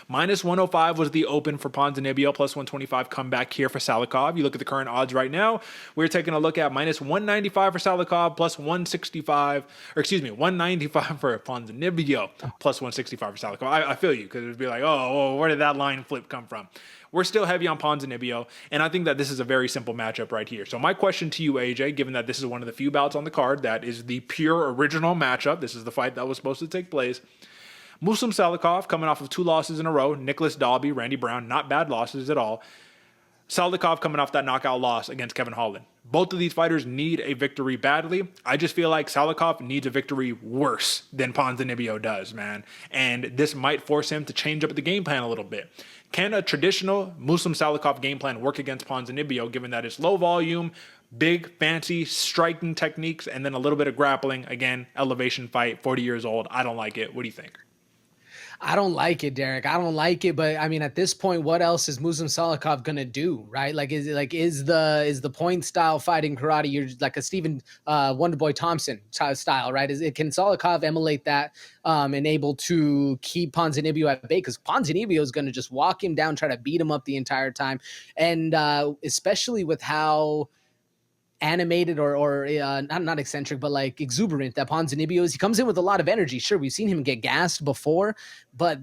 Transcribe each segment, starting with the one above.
Minus 105 was the open for Ponzinibbio, plus 125 comeback here for Salikhov. You look at the current odds right now, we're taking a look at minus 195 for Salikhov, plus 195 for Ponzinibbio, plus 165 for Salikhov. I feel you, because it would be like, oh, where did that line flip come from? We're still heavy on Ponzinibbio, and I think that this is a very simple matchup right here. So my question to you, AJ, given that this is one of the few bouts on the card that is the pure original matchup, this is the fight that was supposed to take place. Muslim Salikhov coming off of 2 losses in a row, Nicholas Dalby, Randy Brown, not bad losses at all. Salikhov coming off that knockout loss against Kevin Holland. Both of these fighters need a victory badly. I just feel like Salikhov needs a victory worse than Ponzinibbio does, man. And this might force him to change up the game plan a little bit. Can a traditional Muslim Salikhov game plan work against Ponzinibbio, given that it's low volume, big, fancy, striking techniques, and then a little bit of grappling? Again, elevation fight, 40 years old. I don't like it. What do you think? I don't like it, Derek. I don't like it, but I mean, at this point, what else is Muslim Salikhov gonna do, right? Like, is the point style fighting karate? You're like a Stephen Wonderboy Thompson style, right? Can Salikhov emulate that and able to keep Ponzinibbio at bay? Because Ponzinibbio is gonna just walk him down, try to beat him up the entire time, and especially with how animated or not eccentric, but like exuberant that Ponzinibbio is. He comes in with a lot of energy. Sure, we've seen him get gassed before, but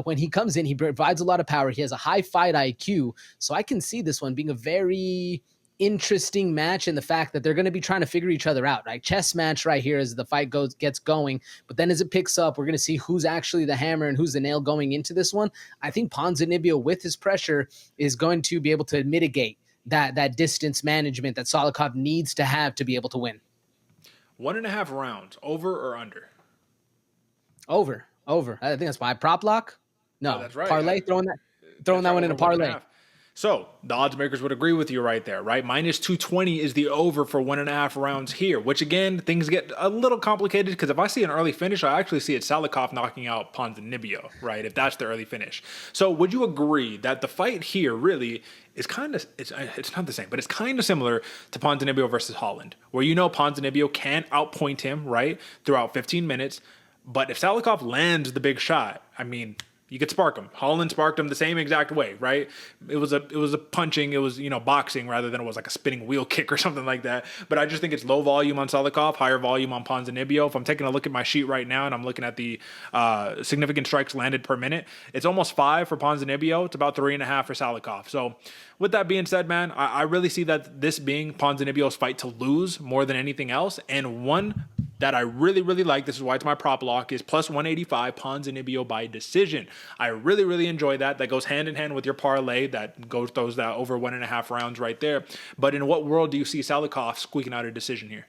when he comes in, he provides a lot of power. He has a high fight IQ. So I can see this one being a very interesting match in the fact that they're going to be trying to figure each other out, right? Chess match right here as the fight gets going. But then as it picks up, we're going to see who's actually the hammer and who's the nail going into this one. I think Ponzinibbio, with his pressure, is going to be able to mitigate that distance management that Salikhov needs to have to be able to win. 1.5 rounds, over or under? Over. I think that's my prop lock. No, that's right. Parlay, throwing that one in a parlay. So the odds makers would agree with you right there, right? Minus 220 is the over for 1.5 rounds here, which again, things get a little complicated because if I see an early finish, I actually see it Salikhov knocking out Ponzinibbio, right? If that's the early finish. So would you agree that the fight here really is kind of, it's not the same, but it's kind of similar to Ponzinibbio versus Holland, where you know Ponzinibbio can outpoint him, right, throughout 15 minutes. But if Salikhov lands the big shot, I mean, you could spark him. Holland sparked him the same exact way, right? It was a punching, it was, boxing rather than it was like a spinning wheel kick or something like that. But I just think it's low volume on Salikhov, higher volume on Ponzinibbio. If I'm taking a look at my sheet right now and I'm looking at the significant strikes landed per minute, it's almost 5 for Ponzinibbio. It's about 3.5 for Salikhov. So with that being said, man, I really see that this being Ponzinibbio's fight to lose more than anything else. And one that I really, really like, this is why it's my prop lock, is plus 185 Ponzinibbio by decision. I really, really enjoy that. That goes hand in hand with your parlay that throws that over 1.5 rounds right there. But in what world do you see Salikhov squeaking out a decision here?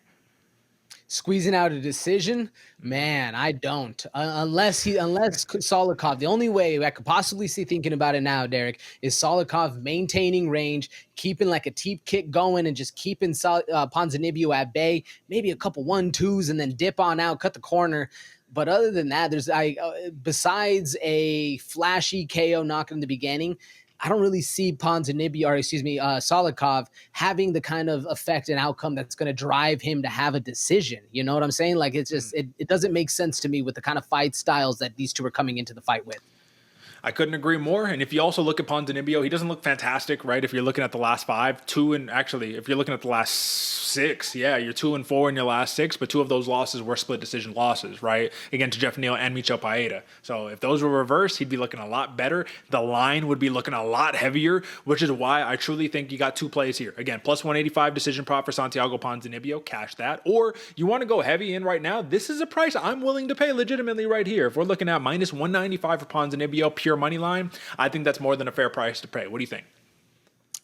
Squeezing out a decision, man, I don't. Unless Salikhov, the only way I could possibly see thinking about it now, Derek, is Salikhov maintaining range, keeping like a teep kick going and just keeping Ponzinibbio at bay, maybe a couple 1-2s and then dip on out, cut the corner. But other than that, besides a flashy KO knock in the beginning, I don't really see Salikhov having the kind of effect and outcome that's going to drive him to have a decision. You know what I'm saying? Like, it's just, it doesn't make sense to me with the kind of fight styles that these two are coming into the fight with. I couldn't agree more. And if you also look at Ponzinibbio, he doesn't look fantastic, right? If you're looking at the last 5, if you're looking at the last 6, yeah, you're 2-4 in your last 6, but 2 of those losses were split decision losses, right? Against Jeff Neal and Michel Paeta. So if those were reversed, he'd be looking a lot better. The line would be looking a lot heavier, which is why I truly think you got 2 plays here. Again, plus 185 decision prop for Santiago Ponzinibbio, cash that. Or you want to go heavy in right now, this is a price I'm willing to pay legitimately right here. If we're looking at minus 195 for Ponzinibbio, pure money line, I think that's more than a fair price to pay. What do you think?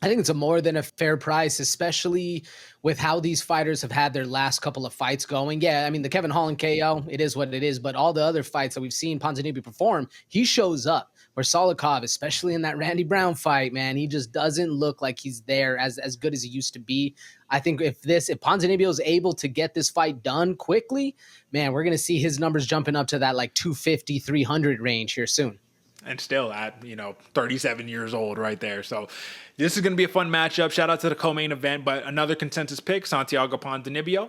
I think it's a more than a fair price, especially with how these fighters have had their last couple of fights going. Yeah, I mean, the Kevin Holland KO, it is what it is, but all the other fights that we've seen Ponzinibbio perform, he shows up. Where Salikhov, especially in that Randy Brown fight, man, he just doesn't look like he's there as good as he used to be. I think if Ponzinibbio is able to get this fight done quickly, man, we're going to see his numbers jumping up to that like 250, 300 range here soon. And still at, 37 years old right there. So this is going to be a fun matchup. Shout out to the co-main event, but another consensus pick, Santiago Ponzinibbio,